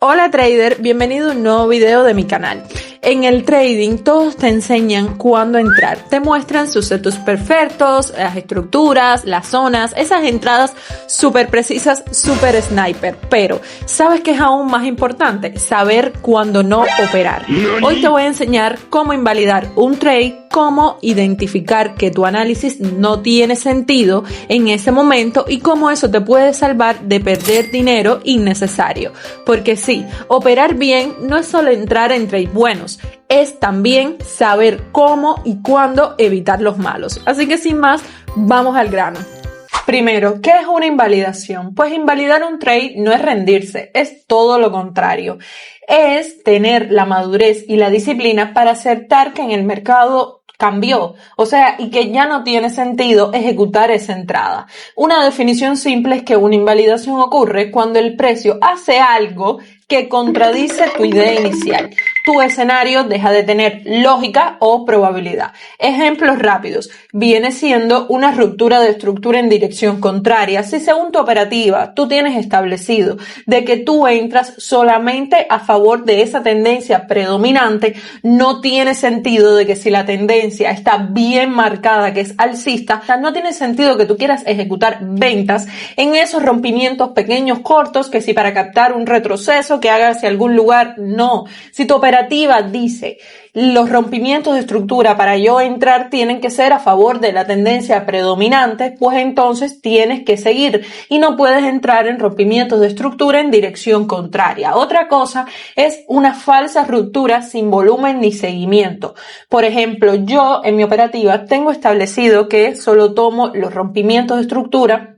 Hola trader, bienvenido a un nuevo video de mi canal. En el trading todos te enseñan cuándo entrar, te muestran sus setups perfectos, las estructuras, las zonas, esas entradas súper precisas, súper sniper, pero ¿sabes qué es aún más importante? Saber cuándo no operar. Hoy te voy a enseñar cómo invalidar un trade, cómo identificar que tu análisis no tiene sentido en ese momento y cómo eso te puede salvar de perder dinero innecesario, porque sí, operar bien no es solo entrar en trades buenos, es también saber cómo y cuándo evitar los malos. Así que sin más, vamos al grano. Primero, ¿qué es una invalidación? Pues invalidar un trade no es rendirse, es todo lo contrario. Es tener la madurez y la disciplina para aceptar que en el mercado cambió, o sea, y que ya no tiene sentido ejecutar esa entrada. Una definición simple es que una invalidación ocurre cuando el precio hace algo que contradice tu idea inicial. Tu escenario deja de tener lógica o probabilidad. Ejemplos rápidos. Viene siendo una ruptura de estructura en dirección contraria. Si según tu operativa tú tienes establecido de que tú entras solamente a favor de esa tendencia predominante, no tiene sentido de que si la tendencia está bien marcada, que es alcista, no tiene sentido que tú quieras ejecutar ventas en esos rompimientos pequeños, cortos, que si para captar un retroceso que haga hacia algún lugar, no. Si tu operativa dice los rompimientos de estructura para yo entrar tienen que ser a favor de la tendencia predominante, pues entonces tienes que seguir y no puedes entrar en rompimientos de estructura en dirección contraria. Otra cosa es una falsa ruptura sin volumen ni seguimiento. Por ejemplo, yo en mi operativa tengo establecido que solo tomo los rompimientos de estructura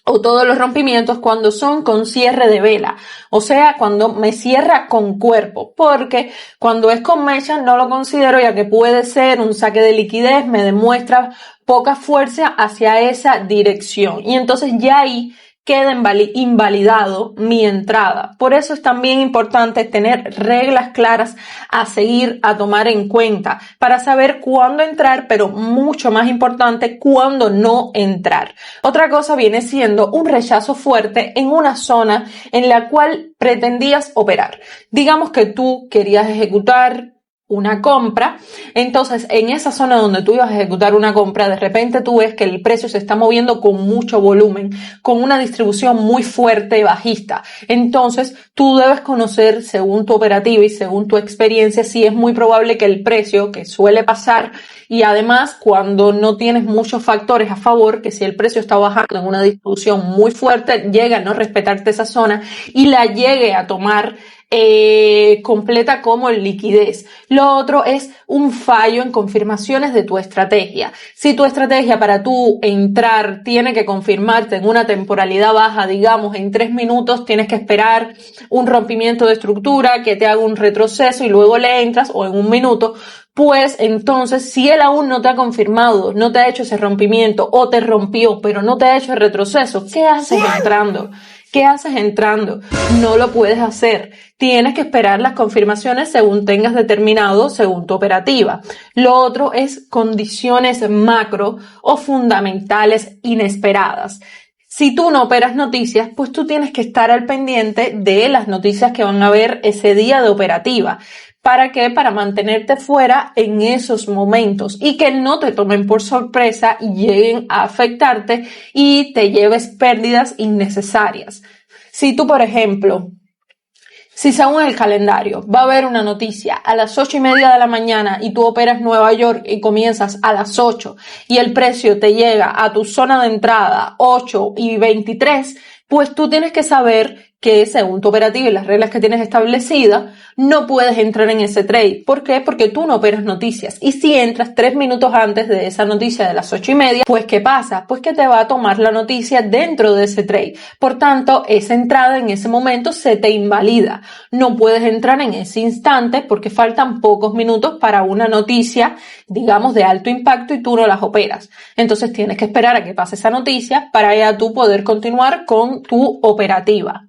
o todos los rompimientos cuando son con cierre de vela, o sea, cuando me cierra con cuerpo, porque cuando es con mecha no lo considero, ya que puede ser un saque de liquidez, me demuestra poca fuerza hacia esa dirección y entonces ya ahí queda invalidado mi entrada. Por eso es también importante tener reglas claras a seguir, a tomar en cuenta para saber cuándo entrar, pero mucho más importante, cuándo no entrar. Otra cosa viene siendo un rechazo fuerte en una zona en la cual pretendías operar. Digamos que tú querías ejecutar una compra, entonces en esa zona donde tú ibas a ejecutar una compra, de repente tú ves que el precio se está moviendo con mucho volumen, con una distribución muy fuerte bajista. Entonces tú debes conocer, según tu operativa y según tu experiencia, si es muy probable que el precio, que suele pasar, y además cuando no tienes muchos factores a favor, que si el precio está bajando en una distribución muy fuerte, llega a no respetarte esa zona y la llegue a tomar completa como liquidez. Lo otro es un fallo en confirmaciones de tu estrategia. Si tu estrategia para tú entrar tiene que confirmarte en una temporalidad baja, digamos en 3 minutos, tienes que esperar un rompimiento de estructura que te haga un retroceso y luego le entras, o en 1 minuto, pues entonces si él aún no te ha confirmado, no te ha hecho ese rompimiento o te rompió pero no te ha hecho el retroceso, ¿qué haces entrando? ¿Qué haces entrando? No lo puedes hacer. Tienes que esperar las confirmaciones según tengas determinado, según tu operativa. Lo otro es condiciones macro o fundamentales inesperadas. Si tú no operas noticias, pues tú tienes que estar al pendiente de las noticias que van a haber ese día de operativa. ¿Para qué? Para mantenerte fuera en esos momentos y que no te tomen por sorpresa y lleguen a afectarte y te lleves pérdidas innecesarias. Si tú, por ejemplo, si según el calendario va a haber una noticia a las 8:30 de la mañana y tú operas Nueva York y comienzas a las 8 y el precio te llega a tu zona de entrada 8:23, pues tú tienes que saber que según tu operativa y las reglas que tienes establecidas, no puedes entrar en ese trade. ¿Por qué? Porque tú no operas noticias. Y si entras 3 minutos antes de esa noticia de las 8:30, pues ¿qué pasa? Pues que te va a tomar la noticia dentro de ese trade. Por tanto, esa entrada en ese momento se te invalida. No puedes entrar en ese instante porque faltan pocos minutos para una noticia, digamos, de alto impacto y tú no las operas. Entonces tienes que esperar a que pase esa noticia para ya tú poder continuar con tu operativa.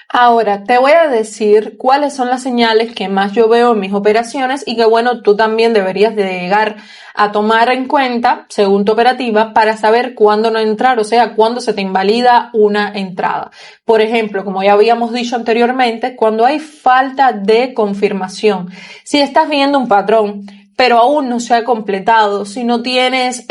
Ahora, te voy a decir cuáles son las señales que más yo veo en mis operaciones y que, bueno, tú también deberías de llegar a tomar en cuenta según tu operativa para saber cuándo no entrar, o sea, cuándo se te invalida una entrada. Por ejemplo, como ya habíamos dicho anteriormente, cuando hay falta de confirmación. Si estás viendo un patrón, pero aún no se ha completado, si no tienes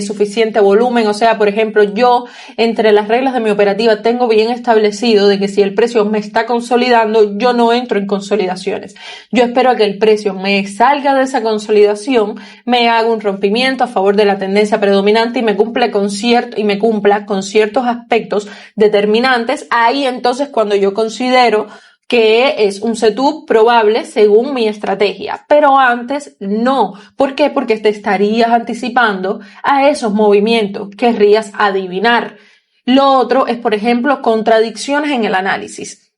suficiente volumen, o sea, por ejemplo, yo entre las reglas de mi operativa tengo bien establecido de que si el precio me está consolidando, yo no entro en consolidaciones. Yo espero a que el precio me salga de esa consolidación, me haga un rompimiento a favor de la tendencia predominante y me cumpla con ciertos aspectos determinantes. Ahí entonces cuando yo considero que es un setup probable según mi estrategia, pero antes no. ¿Por qué? Porque te estarías anticipando a esos movimientos, querrías adivinar. Lo otro es, por ejemplo, contradicciones en el análisis.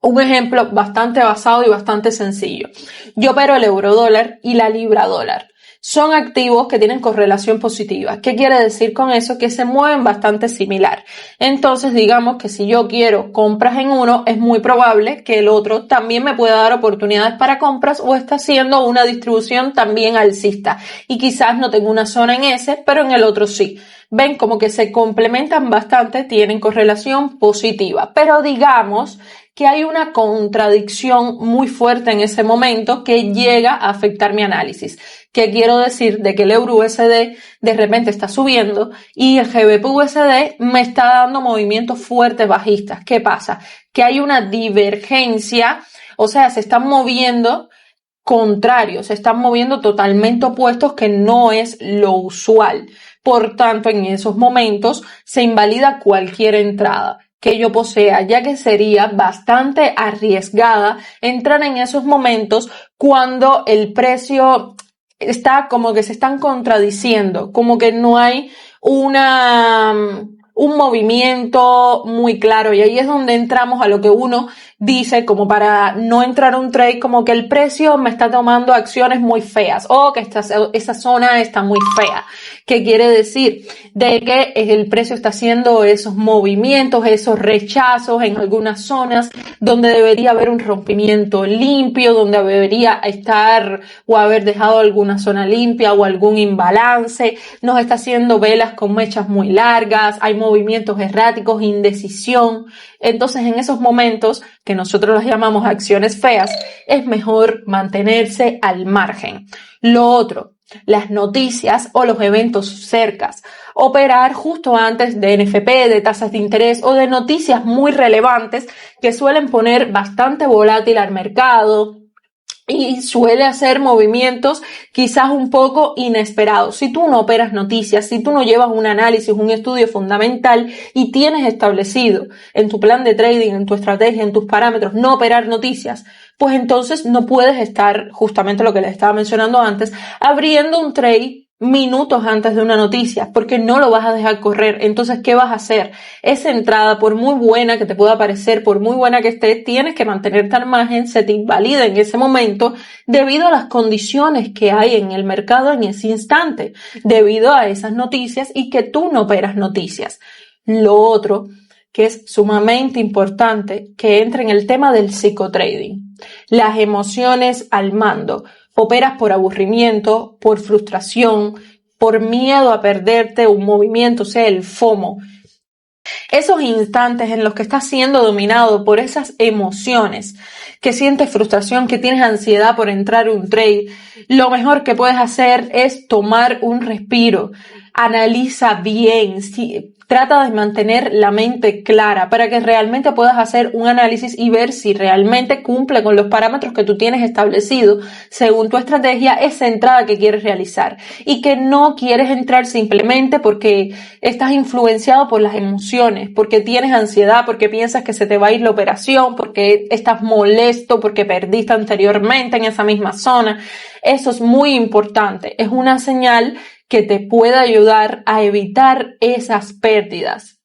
Un ejemplo bastante basado y bastante sencillo. Yo opero el euro dólar y la libra dólar. Son activos que tienen correlación positiva. ¿Qué quiere decir con eso? Que se mueven bastante similar. Entonces, digamos que si yo quiero compras en uno, es muy probable que el otro también me pueda dar oportunidades para compras o está haciendo una distribución también alcista. Y quizás no tengo una zona en ese, pero en el otro sí. Ven como que se complementan bastante, tienen correlación positiva. Pero digamos que hay una contradicción muy fuerte en ese momento que llega a afectar mi análisis. ¿Qué quiero decir? De que el euro USD de repente está subiendo y el GBP USD me está dando movimientos fuertes bajistas. ¿Qué pasa? Que hay una divergencia, o sea, se están moviendo contrarios, se están moviendo totalmente opuestos, que no es lo usual. Por tanto, en esos momentos se invalida cualquier entrada que yo posea, ya que sería bastante arriesgada entrar en esos momentos cuando el precio está como que se están contradiciendo, como que no hay un movimiento muy claro, y ahí es donde entramos a lo que uno dice como para no entrar a un trade, como que el precio me está tomando acciones muy feas o que esa zona está muy fea. ¿Qué quiere decir? De que el precio está haciendo esos movimientos, esos rechazos en algunas zonas donde debería haber un rompimiento limpio, donde debería estar o haber dejado alguna zona limpia o algún imbalance. Nos está haciendo velas con mechas muy largas, hay movimientos erráticos, indecisión. Entonces, en esos momentos, que nosotros los llamamos acciones feas, es mejor mantenerse al margen. Lo otro, las noticias o los eventos cercas. Operar justo antes de NFP, de tasas de interés o de noticias muy relevantes que suelen poner bastante volátil al mercado y suele hacer movimientos quizás un poco inesperados. Si tú no operas noticias, si tú no llevas un análisis, un estudio fundamental y tienes establecido en tu plan de trading, en tu estrategia, en tus parámetros, no operar noticias, pues entonces no puedes estar, justamente lo que les estaba mencionando antes, abriendo un trade minutos antes de una noticia, porque no lo vas a dejar correr. Entonces, ¿qué vas a hacer? Esa entrada, por muy buena que te pueda parecer, por muy buena que esté, tienes que mantenerte al margen, se te invalida en ese momento debido a las condiciones que hay en el mercado en ese instante, debido a esas noticias y que tú no operas noticias. Lo otro, que es sumamente importante, que entra en el tema del psicotrading. Las emociones al mando. Operas por aburrimiento, por frustración, por miedo a perderte un movimiento, o sea, el FOMO. Esos instantes en los que estás siendo dominado por esas emociones, que sientes frustración, que tienes ansiedad por entrar en un trade, lo mejor que puedes hacer es tomar un respiro. Analiza bien, trata de mantener la mente clara para que realmente puedas hacer un análisis y ver si realmente cumple con los parámetros que tú tienes establecidos según tu estrategia esa entrada que quieres realizar, y que no quieres entrar simplemente porque estás influenciado por las emociones, porque tienes ansiedad, porque piensas que se te va a ir la operación, porque estás molesto, porque perdiste anteriormente en esa misma zona. Eso es muy importante, es una señal que te puede ayudar a evitar esas pérdidas.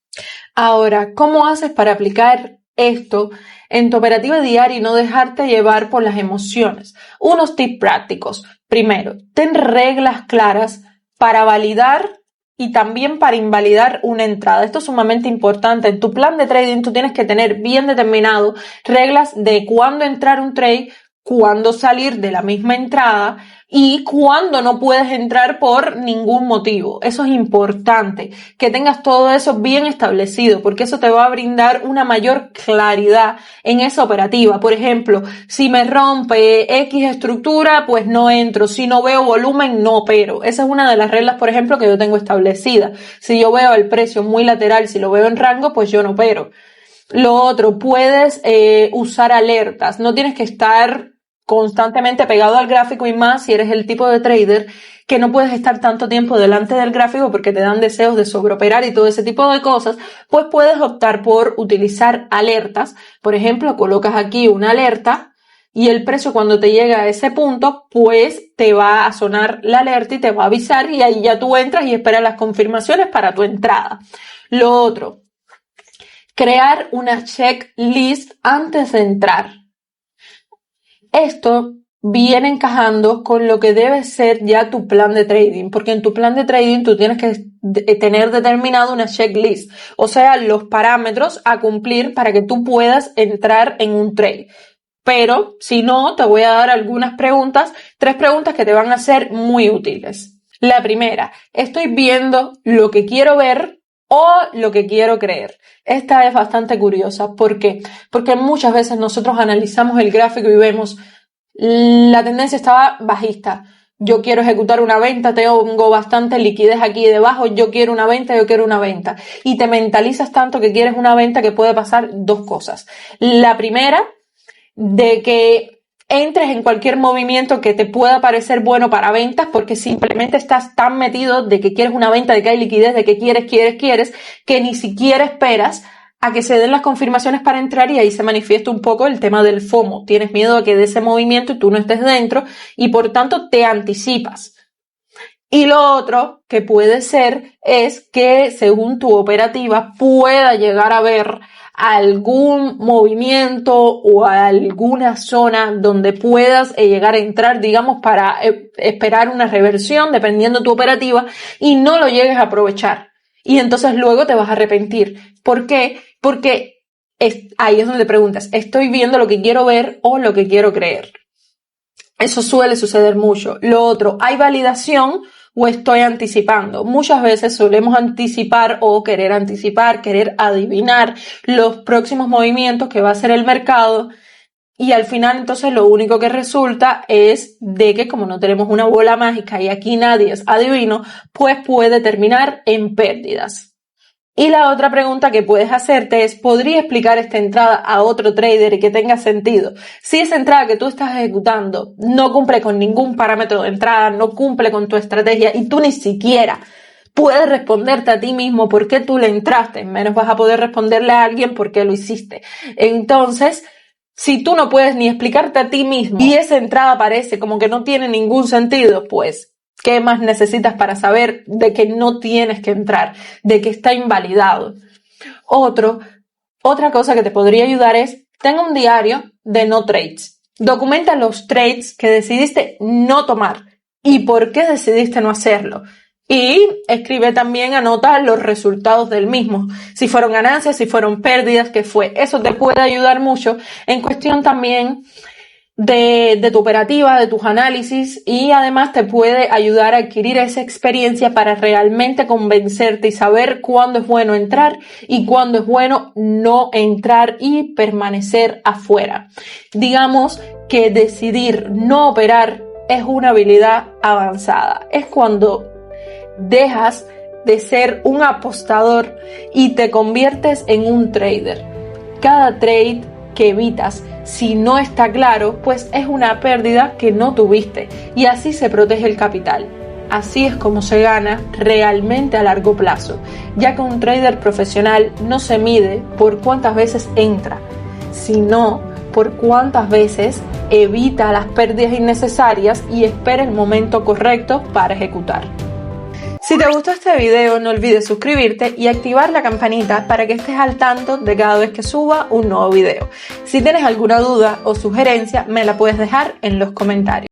Ahora, ¿cómo haces para aplicar esto en tu operativa diaria y no dejarte llevar por las emociones? Unos tips prácticos. Primero, ten reglas claras para validar y también para invalidar una entrada. Esto es sumamente importante. En tu plan de trading tú tienes que tener bien determinado reglas de cuándo entrar un trade, cuándo salir de la misma entrada y cuándo no puedes entrar por ningún motivo. Eso es importante, que tengas todo eso bien establecido, porque eso te va a brindar una mayor claridad en esa operativa. Por ejemplo, si me rompe X estructura, pues no entro. Si no veo volumen, no opero. Esa es una de las reglas, por ejemplo, que yo tengo establecida. Si yo veo el precio muy lateral, si lo veo en rango, pues yo no opero. Lo otro, puedes usar alertas. No tienes que estar constantemente pegado al gráfico, y más si eres el tipo de trader que no puedes estar tanto tiempo delante del gráfico porque te dan deseos de sobreoperar y todo ese tipo de cosas, pues puedes optar por utilizar alertas. Por ejemplo, colocas aquí una alerta y el precio cuando te llega a ese punto, pues te va a sonar la alerta y te va a avisar, y ahí ya tú entras y esperas las confirmaciones para tu entrada. Lo otro, crear una checklist antes de entrar. Esto viene encajando con lo que debe ser ya tu plan de trading, porque en tu plan de trading tú tienes que tener determinado una checklist, o sea, los parámetros a cumplir para que tú puedas entrar en un trade. Pero si no, te voy a dar algunas preguntas, 3 preguntas que te van a ser muy útiles. La primera, ¿estoy viendo lo que quiero ver o lo que quiero creer? Esta es bastante curiosa. ¿Por qué? Porque muchas veces nosotros analizamos el gráfico y vemos la tendencia estaba bajista. Yo quiero ejecutar una venta, tengo bastante liquidez aquí debajo, yo quiero una venta. Y te mentalizas tanto que quieres una venta que puede pasar 2 cosas. La primera, de que entres en cualquier movimiento que te pueda parecer bueno para ventas, porque simplemente estás tan metido de que quieres una venta, de que hay liquidez, de que quieres, que ni siquiera esperas a que se den las confirmaciones para entrar, y ahí se manifiesta un poco el tema del FOMO. Tienes miedo a que de ese movimiento y tú no estés dentro y por tanto te anticipas. Y lo otro que puede ser es que según tu operativa pueda llegar a ver algún movimiento o alguna zona donde puedas llegar a entrar, digamos, para esperar una reversión, dependiendo de tu operativa, y no lo llegues a aprovechar. Y entonces luego te vas a arrepentir. ¿Por qué? Porque ahí es donde preguntas, ¿estoy viendo lo que quiero ver o lo que quiero creer? Eso suele suceder mucho. Lo otro, ¿hay validación o estoy anticipando? Muchas veces solemos anticipar o querer adivinar los próximos movimientos que va a hacer el mercado, y al final entonces lo único que resulta es de que, como no tenemos una bola mágica y aquí nadie es adivino, pues puede terminar en pérdidas. Y la otra pregunta que puedes hacerte es, ¿podría explicar esta entrada a otro trader y que tenga sentido? Si esa entrada que tú estás ejecutando no cumple con ningún parámetro de entrada, no cumple con tu estrategia y tú ni siquiera puedes responderte a ti mismo por qué tú le entraste, menos vas a poder responderle a alguien por qué lo hiciste. Entonces, si tú no puedes ni explicarte a ti mismo y esa entrada parece como que no tiene ningún sentido, pues ¿qué más necesitas para saber de que no tienes que entrar, de que está invalidado? Otra cosa que te podría ayudar es, ten un diario de no trades. Documenta los trades que decidiste no tomar y por qué decidiste no hacerlo. Y escribe también, anota los resultados del mismo. Si fueron ganancias, si fueron pérdidas, ¿qué fue? Eso te puede ayudar mucho en cuestión también de tu operativa, de tus análisis, y además te puede ayudar a adquirir esa experiencia para realmente convencerte y saber cuándo es bueno entrar y cuándo es bueno no entrar y permanecer afuera. Digamos que decidir no operar es una habilidad avanzada. Es cuando dejas de ser un apostador y te conviertes en un trader. Cada trade que evitas, si no está claro, pues es una pérdida que no tuviste, y así se protege el capital. Así es como se gana realmente a largo plazo, ya que un trader profesional no se mide por cuántas veces entra, sino por cuántas veces evita las pérdidas innecesarias y espera el momento correcto para ejecutar. Si te gustó este video, no olvides suscribirte y activar la campanita para que estés al tanto de cada vez que suba un nuevo video. Si tienes alguna duda o sugerencia, me la puedes dejar en los comentarios.